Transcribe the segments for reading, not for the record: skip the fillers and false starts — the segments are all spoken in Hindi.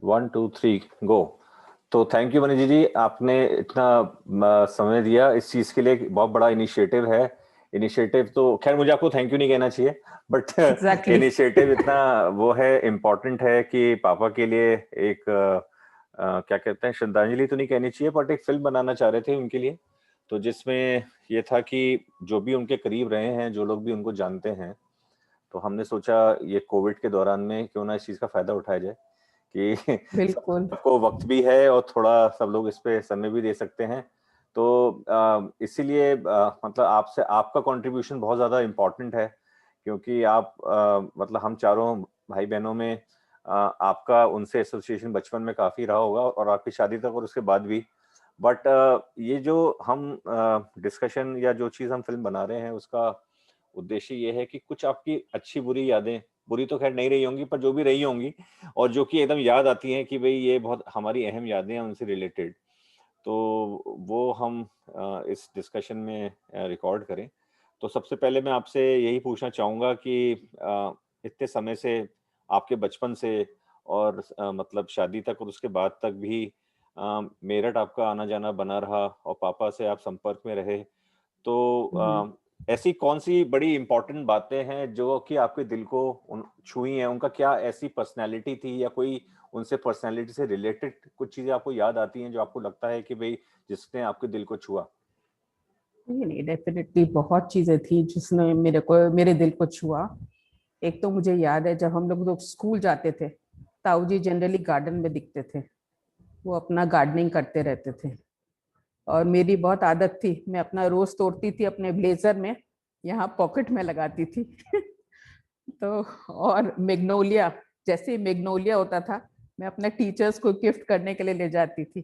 1 2 3 गो। तो थैंक यू मनीजी जी, आपने इतना समय दिया इस चीज के लिए। बहुत बड़ा इनिशिएटिव है। इनिशिएटिव तो खैर मुझे आपको थैंक यू नहीं कहना चाहिए, बट एग्जैक्टली इनिशिएटिव इतना वो है, इम्पोर्टेंट है कि पापा के लिए एक क्या कहते हैं, श्रद्धांजलि तो नहीं कहनी चाहिए, बट एक फिल्म बनाना चाह रहे थे उनके लिए। तो जिसमें ये था कि जो भी उनके करीब रहे हैं, जो लोग भी उनको जानते हैं, तो हमने सोचा ये कोविड के दौरान में क्यों ना इस चीज का फायदा उठाया जाए कि बिल्कुल। सबको वक्त भी है और थोड़ा सब लोग इस पे समय भी दे सकते हैं। तो इसीलिए मतलब आपसे आपका कंट्रीब्यूशन बहुत ज्यादा इम्पोर्टेंट है, क्योंकि आप मतलब हम चारों भाई बहनों में आपका उनसे एसोसिएशन बचपन में काफी रहा होगा, और आपकी शादी तक और उसके बाद भी। बट ये जो हम डिस्कशन या जो चीज हम फिल्म बना रहे हैं, उसका उद्देश्य ये है कि कुछ आपकी अच्छी बुरी यादें, बुरी तो खैर नहीं रही होंगी, पर जो भी रही होंगी और जो कि एकदम याद आती हैं कि भाई ये बहुत हमारी अहम यादें हैं उनसे रिलेटेड, तो वो हम इस डिस्कशन में रिकॉर्ड करें। तो सबसे पहले मैं आपसे यही पूछना चाहूंगा कि इतने समय से, आपके बचपन से और मतलब शादी तक और उसके बाद तक भी मेरठ आपका आना जाना बना रहा और पापा से आप संपर्क में रहे, तो ऐसी कौन सी बड़ी इंपॉर्टेंट बातें हैं जो कि आपके दिल को छुई हैं? उनका क्या ऐसी पर्सनैलिटी थी, या कोई उनसे पर्सनैलिटी से रिलेटेड कुछ चीजें आपको याद आती हैं जो आपको लगता है कि भाई जिसने आपके दिल को छुआ? नहीं नहीं, डेफिनेटली बहुत चीजें थी जिसने मेरे दिल को छुआ। एक तो मुझे याद है जब हम लोग स्कूल जाते थे, ताऊ जी जनरली गार्डन में दिखते थे। वो अपना गार्डनिंग करते रहते थे और मेरी बहुत आदत थी, मैं अपना रोज तोड़ती थी अपने ब्लेजर में, यहाँ पॉकेट में लगाती थी। तो और मैग्नोलिया, जैसे ही मैग्नोलिया होता था मैं अपने टीचर्स को गिफ्ट करने के लिए ले जाती थी।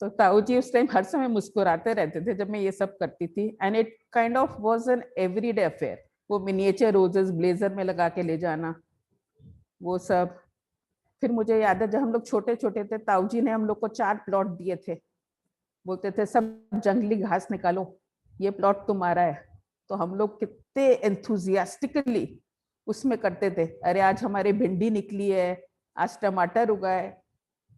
तो ताऊ जी उस टाइम हर समय मुस्कुराते रहते थे जब मैं ये सब करती थी, and it kind of was an everyday affair. वो मिनिएचर रोजेस ब्लेजर में लगा के ले जाना, वो सब। फिर मुझे याद है जब हम लोग छोटे छोटे थे, ताऊ जी ने हम लोग को 4 प्लॉट दिए थे। बोलते थे सब जंगली घास निकालो, ये प्लॉट तुम्हारा है। तो हम लोग कितने एंथुजियास्टिकली उसमें करते थे, अरे आज हमारी भिंडी निकली है, आज टमाटर उगा है।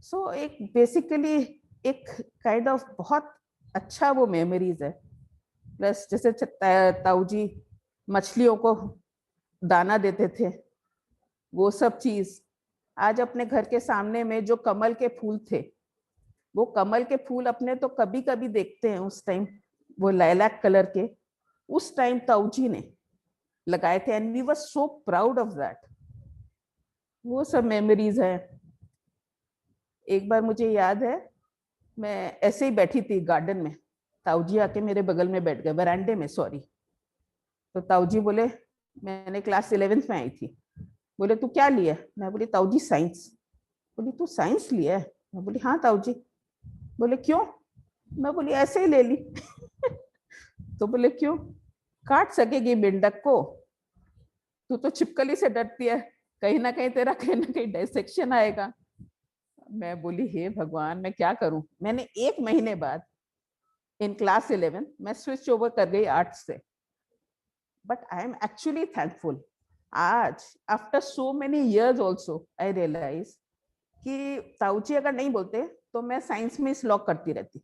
सो एक बेसिकली एक काइंड ऑफ बहुत अच्छा वो मेमोरीज है। प्लस जैसे ताऊ जी मछलियों को दाना देते थे, वो सब चीज। आज अपने घर के सामने में जो कमल के फूल थे, वो कमल के फूल अपने तो कभी कभी देखते हैं उस टाइम, वो लाइलैक कलर के, उस टाइम ताऊ जी ने लगाए थे, and we were so proud of that. वो सब मेमोरीज है। एक बार मुझे याद है, मैं ऐसे ही बैठी थी गार्डन में, ताऊ जी आके मेरे बगल में बैठ गए, वरांडे में सॉरी। तो ताऊ जी बोले, मैंने क्लास 11th में आई थी, बोले तू क्या लिया? मैं बोली ताऊ जी साइंस। बोली तू साइंस लिया है? मैं बोली हाँ ताऊ जी। बोले क्यों? मैं बोली ऐसे ही ले ली। तो बोले क्यों? काट सकेगी मेंढक को? तू तो छिपकली से डरती है, कहीं ना कहीं तेरा कहीं ना कहीं डायसेक्शन आएगा। मैं बोली हे भगवान मैं क्या करूं। मैंने 1 महीने बाद इन क्लास 11 मैं स्विच ओवर कर गई आर्ट्स से। But I am actually thankful, आज after so many years also I realise कि ताऊजी अगर नहीं बोलते तो मैं साइंस में लॉक करती रहती,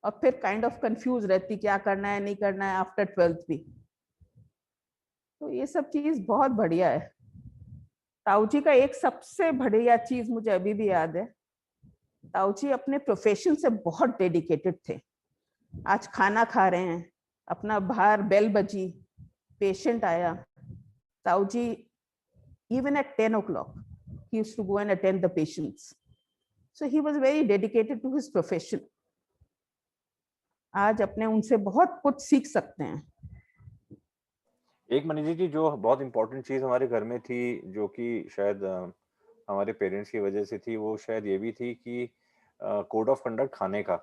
और फिर काइंड ऑफ कंफ्यूज रहती क्या करना है नहीं करना है आफ्टर 12th भी। तो ये सब चीज बहुत बढ़िया है। ताऊजी का एक सबसे बढ़िया चीज मुझे अभी भी याद है, ताऊजी अपने प्रोफेशन से बहुत डेडिकेटेड थे। आज खाना खा रहे हैं, अपना बाहर बेल बजी, पेशेंट आया, ताऊजी even at 10 o'clock he used to go and attend the patients. So he was very dedicated to his profession. आज अपने उनसे बहुत कुछ सीख सकते हैं। एक मनीजी जी, जो बहुत इंपॉर्टेंट चीज हमारे घर में थी, जो कि शायद हमारे पेरेंट्स की वजह से थी, वो शायद ये भी थी कि कोड ऑफ कंडक्ट खाने का,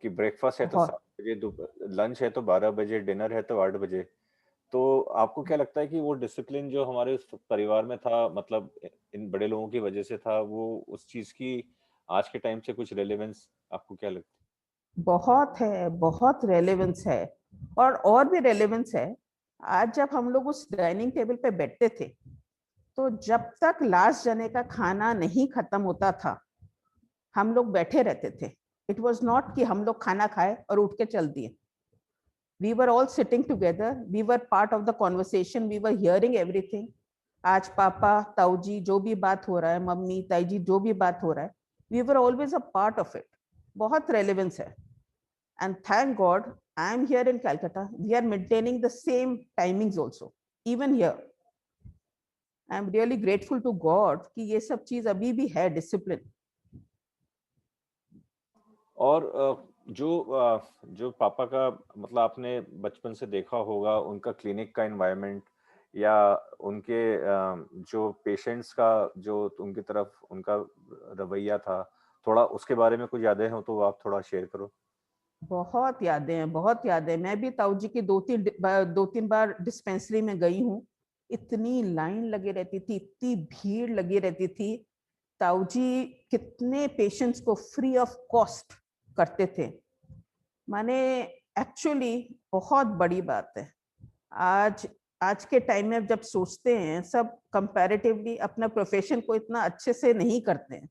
कि ब्रेकफास्ट है तो बहुत 7 बजे, लंच है तो 12 बजे, डिनर है तो 8 बजे। तो आपको क्या लगता है कि वो डिसिप्लिन जो हमारे उस परिवार में था, मतलब इन बड़े लोगों की वजह से था, वो उस चीज की आज के टाइम से कुछ रेलेवेंस आपको क्या लगती बहुत है, बहुत रेलेवेंस है, और भी रेलेवेंस है। आज जब हम लोग उस डाइनिंग टेबल पे बैठते थे, तो जब तक लास्ट जने का खाना नहीं खत्म होता था, हम लोग बैठे रहते थे। इट वॉज नॉट कि हम लोग खाना खाए और उठ के चल दिए। We were all sitting together, we were part of the conversation, we were hearing everything. आज पापा ताऊ जी जो भी बात हो रहा है, मम्मी ताई जी जो भी बात हो रहा है, we were always a part of it. बहुत रेलिवेंस है। And thank God I am here in Calcutta, we are maintaining the same timings also even here. I am really grateful to God कि ये सब चीज अभी भी है, डिसिप्लिन। और जो पापा का मतलब आपने बचपन से देखा होगा उनका क्लिनिक का एनवायरनमेंट या उनके जो पेशेंट्स का जो उनकी तरफ उनका रवैया था, थोड़ा उसके बारे में कुछ यादें हो तो आप थोड़ा शेयर करो। बहुत यादें हैं, बहुत यादें। मैं भी ताऊ जी की दो तीन बार डिस्पेंसरी में गई हूँ। इतनी लाइन लगी रहती थी, इतनी भीड़ लगी रहती थी। ताऊ जी कितने पेशेंट्स को फ्री ऑफ कॉस्ट करते थे, माने एक्चुअली बहुत बड़ी बात है। आज आज के टाइम में जब सोचते हैं, सब कंपैरेटिवली अपना प्रोफेशन को इतना अच्छे से नहीं करते हैं।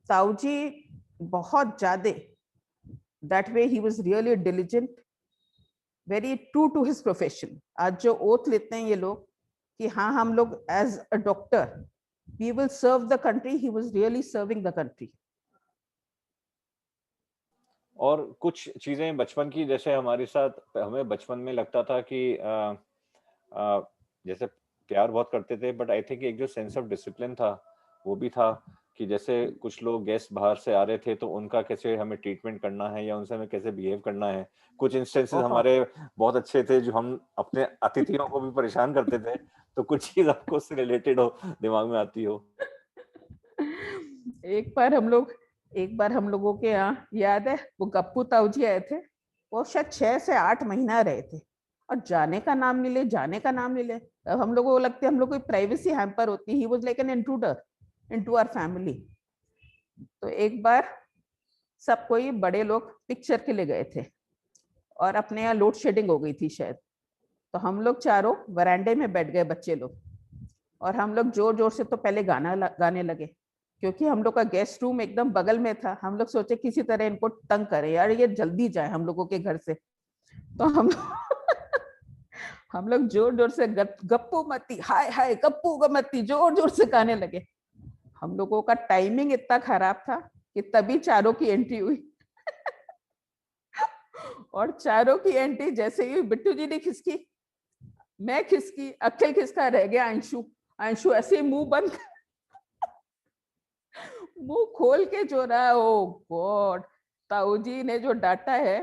ताऊ जी बहुत ज्यादा, that way he was really diligent, very true to his profession. आज जो ओथ लेते हैं ये लोग कि हाँ हम लोग as a doctor we will serve the country, he was really serving the country. और कुछ चीजें बचपन की, जैसे हमारे साथ हमें बचपन में लगता था कि जैसे प्यार बहुत करते थे, बट आई थिंक एक जो सेंस ऑफ डिसिप्लिन था वो भी था कि जैसे कुछ लोग गेस्ट बाहर से आ रहे थे तो उनका कैसे हमें ट्रीटमेंट करना है या उनसे हमें कैसे बिहेव करना है। कुछ इंस्टेंसेस बहुत। हमारे बहुत अच्छे थे जो हम अपने अतिथियों को भी परेशान करते थे। तो कुछ चीज आपको उससे रिलेटेड हो, दिमाग में आती हो? एक बार हम लोगों के यहाँ याद है, वो गप्पू ताऊ जी आए थे। वो शायद 6 से 8 महीना रहे थे और जाने का नाम नहीं ले, जाने का नाम नहीं ले। अब हम लोगों को लगता है हम लोग कोई प्राइवेसी हैम्पर होती। He was like an intruder into our family. तो एक बार सब कोई बड़े लोग पिक्चर के लिए गए थे और अपने यहाँ लोड शेडिंग हो गई थी शायद। तो हम लोग चारों वरांडे में बैठ गए बच्चे लोग, और हम लोग जोर जोर से तो पहले गाने लगे, क्योंकि हम लोग का गेस्ट रूम एकदम बगल में था। हम लोग सोचे किसी तरह इनको तंग करें यार, ये जल्दी जाए हम लोगों के घर से। तो हम हम लोग जोर जोर से गप्पू मत्ती हाय हाय गप्पू गमत्ती जोर जोर से गाने लगे। हम लोगों का टाइमिंग इतना खराब था कि तभी चारों की एंट्री हुई। और चारों की एंट्री जैसे ही बिट्टू जी ने खिसकी, मैं खिसकी, अखिल खिसका, रह गया अंशु। अंशु ऐसे मुंह बंद, मुंह खोल के जो रहा, ओ गॉड। ताऊ जी ने जो डांटा है,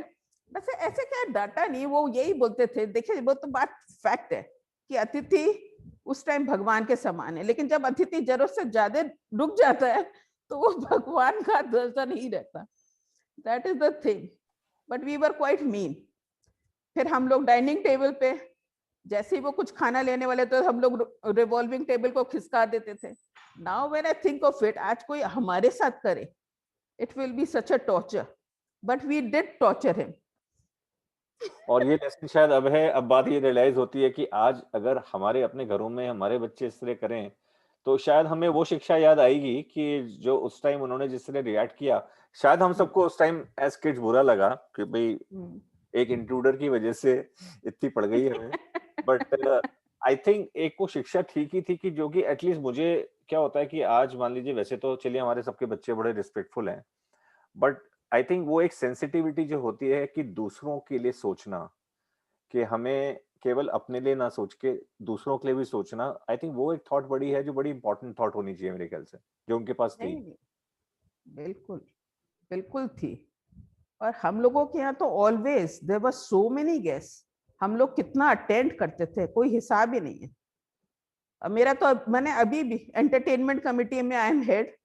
वैसे ऐसे क्या डांटा नहीं, वो यही बोलते थे, देखिए वो तो बात फैक्ट है कि अतिथि उस टाइम भगवान के समान है, लेकिन जब अतिथि जरूरत से ज्यादा रुक जाता है तो वो भगवान का दर्शन ही रहता। That is the thing. But we were quite mean. फिर हम लोग डाइनिंग टेबल पे जैसे ही वो कुछ खाना लेने वाले तो हम लोग रिवॉल्विंग टेबल को खिसका देते थे। Now when I think of it, आज कोई हमारे साथ करे, it will be such a torture, but we did torture him. और ये लेसन शायद अब है, अब बात ये रियलाइज होती है कि आज अगर हमारे अपने घरों में हमारे बच्चे इस तरह करें तो शायद हमें वो शिक्षा याद आएगी कि जो उस टाइम उन्होंने जिस तरह रिएक्ट किया, शायद हम सबको उस टाइम एज किड्स बुरा लगा कि भाई एक इंट्रूडर की वजह से इतनी पड़ गई हमें। बट आई थिंक एक वो शिक्षा ठीक ही थी कि जो कि एटलीस्ट मुझे क्या होता है कि आज मान लीजिए, वैसे तो चलिए हमारे सबके बच्चे बड़े रिस्पेक्टफुल हैं, बट आई थिंक वो एक सेंसिटिविटी जो होती है कि दूसरों के लिए सोचना, कि हमें केवल अपने लिए ना सोच के दूसरों के लिए भी सोचना, आई थिंक वो एक थॉट बड़ी है जो बड़ी इंपॉर्टेंट थॉट होनी चाहिए मेरे ख्याल से, जो उनके पास थी। नहीं नहीं, बिल्कुल बिल्कुल थी। और हम लोगों के यहाँ तो always there were so many guest. हम लोग कितना अटेंड करते थे, कोई हिसाब ही नहीं है। मेरा तो मैंने अभी भी एंटरटेनमेंट कमिटी में आई एम हेड।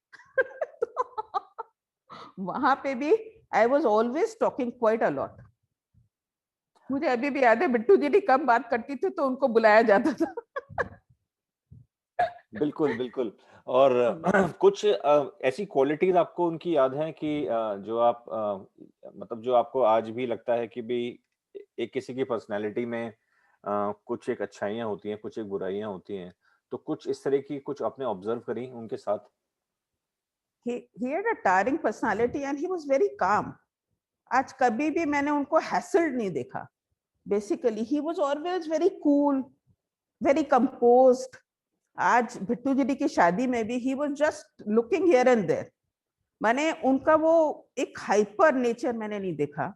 वहां पे भी I was always talking quite allot. मुझे अभी भी याद है बिट्टू जी कम बात करती थी तो उनको बुलाया जाता था। बिल्कुल बिल्कुल। और कुछ ऐसी क्वालिटीज आपको उनकी याद है कि जो आप मतलब जो आपको आज भी लगता है कि भी एक किसी की पर्सनैलिटी में कुछ एक अच्छाइयाँ होती हैं, कुछ एक बुराइयां होती हैं, तो कुछ इस तरह की कुछ आपने ऑब्जर्व करी उनके साथ? he had a tiring personality and he was very calm. आज कभी भी मैंने उनको हैसल्ड नहीं देखा. Basically, he was always very cool, very composed. आज भिट्टू जी की शादी में भी he was just looking here and there. मैंने उनका वो एक हाइपर नेचर मैंने नहीं देखा.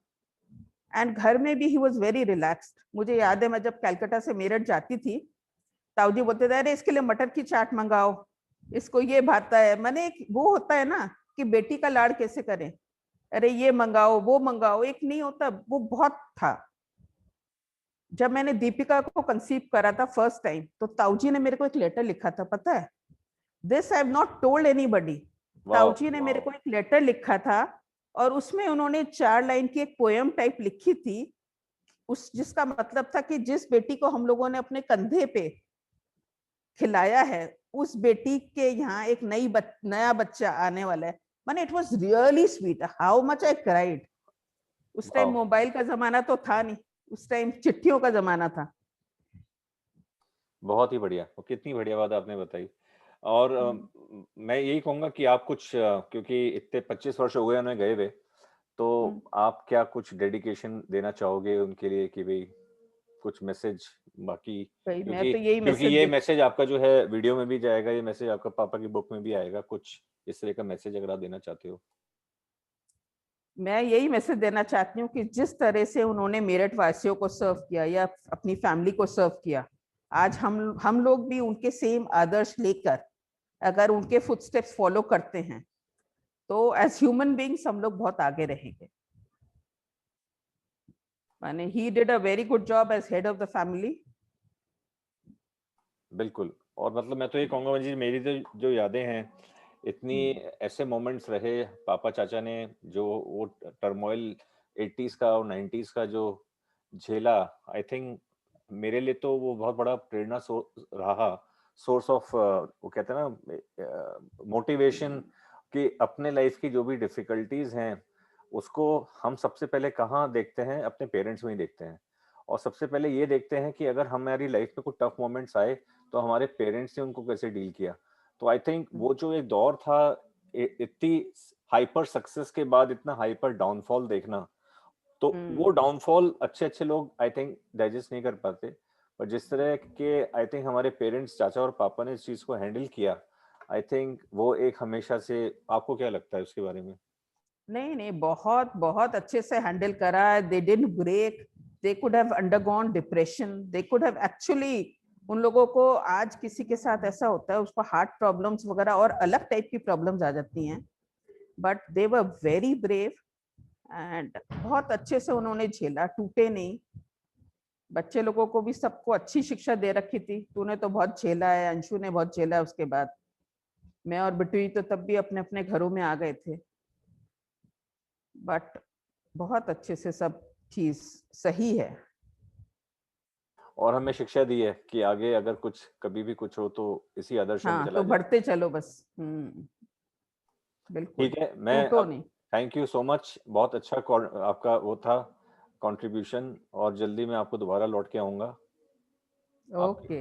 एंड घर में भी ही वॉज वेरी रिलैक्स्ड. मुझे याद है मैं जब कलकत्ता से मेरठ जाती थी, ताऊ जी बोलते थे अरे इसके लिए मटर की चाट मंगाओ, इसको ये भाता है. मैंने एक वो होता है ना कि बेटी का लाड़ कैसे करें, अरे ये मंगाओ वो मंगाओ, एक नहीं होता, वो बहुत था. जब मैंने दीपिका को कंसीव करा था फर्स्ट टाइम, तो ताऊ जी ने मेरे को एक लेटर लिखा था, पता है, this I have not told anybody. ताऊ जी ने मेरे को एक लेटर लिखा था और उसमें उन्होंने 4 लाइन की एक पोएम टाइप लिखी थी, उस जिसका मतलब था कि जिस बेटी को हम लोगों ने अपने कंधे पे खिलाया है, उस बेटी के यहाँ एक नया बच्चा आने वाला है. माने it was really sweet. How much I cried. उस टाइम मोबाइल का जमाना तो था नहीं, उस टाइम चिट्ठियों का जमाना था. बहुत ही बढ़िया, कितनी बढ़िया बात आपने बताई. और मैं यही कहूंगा कि आप कुछ क्योंकि इतने 25 वर्ष हो गए उन्हें गए हुए, तो आप क्या कुछ डेडिकेशन देना चाहोगे उनके लिए कि भाई कुछ मैसेज बाकी, मैं तो यही क्योंकि ये मैसेज आपका जो है वीडियो में भी जाएगा, ये मैसेज आपका पापा की बुक में भी आएगा, कुछ इस तरह का मैसेज अगर आप देना चाहते हो? मैं यही मैसेज देना चाहती हूँ कि जिस तरह से उन्होंने मेरठ वासियों को सर्व किया या अपनी फैमिली को सर्व किया, आज हम लोग भी उनके सेम आदर्श लेकर अगर उनके फुटस्टेप्स फॉलो करते हैं तो एज ह्यूमन बीइंग्स हम लोग बहुत आगे रहेंगे. माने he did a very good job as head of the family. बिल्कुल. और मतलब मैं तो ये कहूंगा जी, मेरी तो जो यादें हैं, इतनी ऐसे मोमेंट्स रहे पापा चाचा ने जो वो टर्मोइल 80s का और 90s का जो झेला, आई थिंक मेरे लिए तो वो बहुत बड़ा प्रेरणा रहा, सोर्स ऑफ वो कहते हैं ना मोटिवेशन, कि अपने लाइफ की जो भी डिफिकल्टीज हैं उसको हम सबसे पहले कहाँ देखते हैं, अपने पेरेंट्स में ही देखते हैं. और सबसे पहले ये देखते हैं कि अगर हमारी लाइफ में कुछ टफ मोमेंट्स आए तो हमारे पेरेंट्स ने उनको कैसे डील किया. तो आई थिंक वो जो एक दौर था, इतनी हाइपर सक्सेस के बाद इतना हाइपर डाउनफॉल देखना, तो वो डाउनफॉल अच्छे अच्छे लोग आई थिंक डाइजेस्ट नहीं कर पाते. पर जिस तरह के आई थिंक हमारे पेरेंट्स चाचा और पापा ने इस चीज को हैंडल किया, आई थिंक वो एक हमेशा से, आपको क्या लगता है उसके बारे में? नहीं नहीं, बहुत बहुत अच्छे से हैंडल करा. They didn't break. They could have undergone depression. They could have actually, उन लोगों को आज किसी के साथ ऐसा होता है उसको हार्ट प्रॉब्लम्स वगैरह और अलग टाइप की प्रॉब्लम्स आ जाती हैं, but they were very brave and बहुत अच्छे से उन्होंने झेला, टूटे नहीं. बच्चे लोगों को भी सबको अच्छी शिक्षा दे रखी थी. तूने तो बहुत झेला है, अंशु ने बहुत झेला है. उसके बाद मैं और बिट्टू तो तब भी अपने अपने घरों में आ गए थे, बट बहुत अच्छे से सब चीज सही है. और हमें शिक्षा दी है कि आगे अगर कुछ कभी भी कुछ हो तो इसी आदर्शों में हाँ, चला तो जाए. बढ़ते चलो बस. बिल्कुल, ठीक है. मैं टूटो अब नहीं. थैंक यू सो मच, बहुत अच्छा आपका वो था कंट्रीब्यूशन, और जल्दी मैं आपको दोबारा लौट के आऊंगा. ओके.